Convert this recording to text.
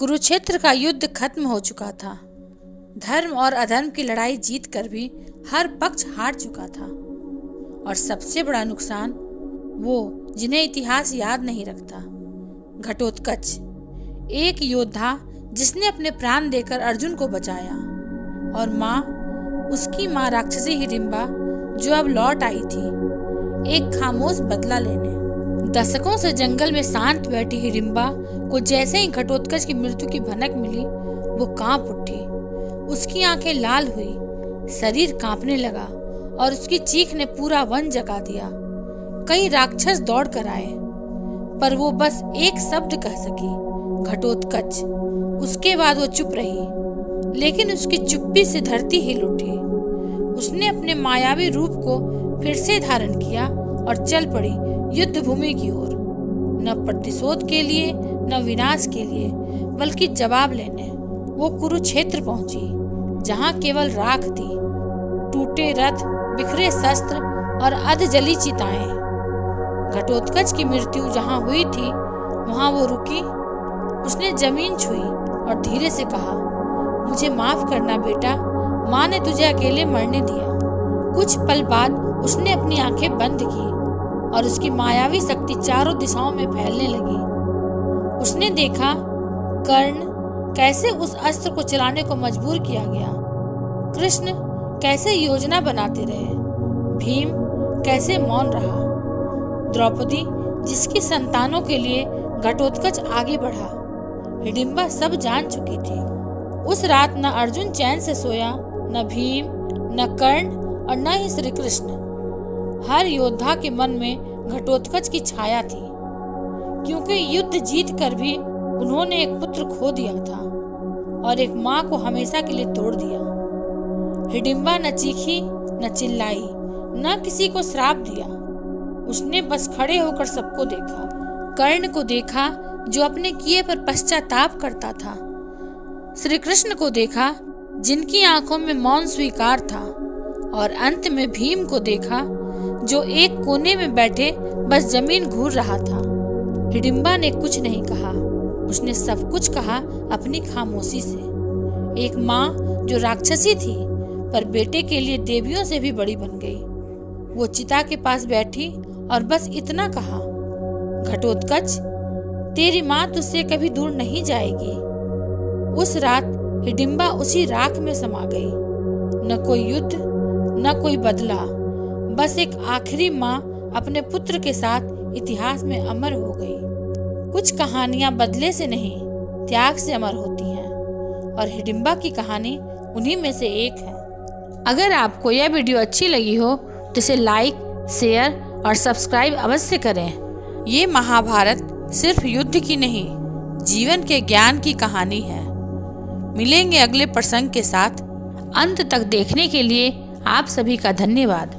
कुरुक्षेत्र का युद्ध खत्म हो चुका था। धर्म और अधर्म की लड़ाई जीतकर भी हर पक्ष हार चुका था। और सबसे बड़ा नुकसान वो जिन्हें इतिहास याद नहीं रखता। घटोत्कच, एक योद्धा जिसने अपने प्राण देकर अर्जुन को बचाया, और उसकी माँ राक्षसी हिडिंबा जो अब लौट आई थी, एक खामोश बदला लेने। दशकों से जंगल में शांत बैठी हिडिंबा को जैसे ही घटोत्कच की मृत्यु की भनक मिली, वो कांप उठी। उसकी आंखें लाल हुई, शरीर कांपने लगा और उसकी चीख ने पूरा वन जगा दिया। कई राक्षस दौड़ कर आए, पर वो बस एक शब्द कह सकी, घटोत्कच। उसके बाद वो चुप रही, लेकिन उसकी चुप्पी से धरती हिल उठी। उसने अपने मायावी रूप को फिर से धारण किया और चल पड़ी युद्ध भूमि की ओर। न प्रतिशोध के लिए, न विनाश के लिए, बल्कि जवाब लेने। वो कुरुक्षेत्र पहुंची, जहां केवल राख थी, टूटे रथ, बिखरे शस्त्र और अधजली चिताएं। घटोत्कच की मृत्यु जहां हुई थी, वहां वो रुकी। उसने जमीन छुई और धीरे से कहा, मुझे माफ करना बेटा, माँ ने तुझे अकेले मरने दिया। कुछ पल बाद उसने अपनी आंखें बंद की और उसकी मायावी शक्ति चारों दिशाओं में फैलने लगी। उसने देखा कर्ण कैसे उस अस्त्र को चलाने को मजबूर किया गया, कृष्ण कैसे योजना बनाते रहे, भीम कैसे मौन रहा, द्रौपदी जिसकी संतानों के लिए घटोत्कच आगे बढ़ा। हिडिंबा सब जान चुकी थी। उस रात न अर्जुन चैन से सोया, न भीम, न कर्ण और न ही श्री कृष्ण। हर योद्धा के मन में घटोत्कच की छाया थी, क्योंकि युद्ध जीत कर भी उन्होंने एक पुत्र खो दिया था और एक माँ को हमेशा के लिए तोड़ दिया। हिडिंबा न चीखी, न चिल्लाई, न किसी को श्राप दिया। उसने बस खड़े होकर सबको देखा। कर्ण को देखा जो अपने किए पर पश्चाताप करता था, श्री कृष्ण को देखा जिनकी आंखों में मौन स्वीकार था, और अंत में भीम को देखा जो एक कोने में बैठे बस जमीन घूर रहा था। हिडिंबा ने कुछ नहीं कहा, उसने सब कुछ कहा अपनी खामोशी से। एक माँ जो राक्षसी थी, पर बेटे के लिए देवियों से भी बड़ी बन गई। वो चिता के पास बैठी और बस इतना कहा, घटोत्कच, तेरी माँ तुझसे कभी दूर नहीं जाएगी। उस रात हिडिंबा उसी राख में समा गई। न कोई युद्ध, न कोई बदला, बस एक आखिरी माँ अपने पुत्र के साथ इतिहास में अमर हो गई। कुछ कहानियां बदले से नहीं, त्याग से अमर होती हैं, और हिडिंबा की कहानी उन्हीं में से एक है। अगर आपको यह वीडियो अच्छी लगी हो तो इसे लाइक, शेयर और सब्सक्राइब अवश्य करें। ये महाभारत सिर्फ युद्ध की नहीं, जीवन के ज्ञान की कहानी है। मिलेंगे अगले प्रसंग के साथ। अंत तक देखने के लिए आप सभी का धन्यवाद।